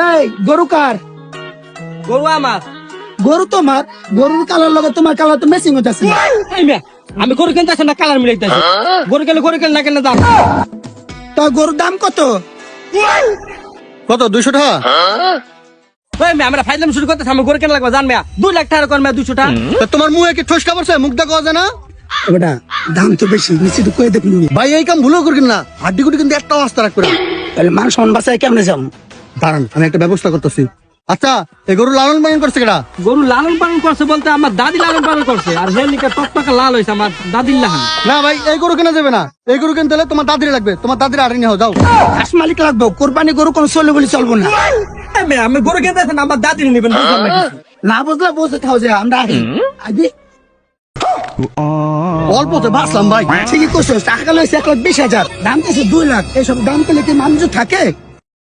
এই গরু কার? গরু আমার। গরু তোমার? গরুর কালার লগে তোমার কালার তো ম্যাচিং হইতাছে। এই মিয়া, আমি গরু কিনতে আসি না কালার মিলাইতেছি। গরু কেন না কেন দাম। তা গরুর দাম কত? কত 200 টাকা? ওই মিয়া, আমরা ফাইলাম শুরু করতেছি, আমি গরু কেন লাগবে জান মিয়া? 2 লাখ টাকা কর মিয়া, 200 টাকা। তা তোমার মুখে কি ঠোসকা পড়ছে? মুখ দেখা যায় না? বেটা দাম তো বেশি, নিশ্চিত কয়ে দেখুন। ভাই এই কাম ভুলও করবেন না, হাড্ডি গুটি কিন্তু একটাও আস্তে রাখবে না। তাহলে মান সম্মান বাঁচায় কেমনে যাম? দাঁড়ান, আমি একটা ব্যবস্থা করতেছি। আচ্ছা, এই গরু লালন পালন করছে কেডা? গরু লালন পালন করছে বলতে আমার দাদি লালন পালন করছে, আর হেলিকা টকটকা লাল হয়েছে আমার দাদির লাহান। না ভাই, এই গরু কেনা যাবে না। এই গরু কিনতে হলে তোমার দাদির লাগবে, তোমার দাদির আড়ে নিয়ে যাও। হাঁস মালিক লাগবো, কোরবানি গরু কোন চলে বলে চলবো না। এই মিয়া, আমি গরু কিনতে আসি না, আমার দাদি নেবেন, বুঝলাম না কিছু। না বুঝলে বসে থাও যে আমরা আগে অল্পতে বাঁচলাম ভাই। ঠিকই করছো, টাকা লইছে 1,20,000, দাম কেছে 2 লাখ। এইসব দাম পেলে কি মানুষ থাকে?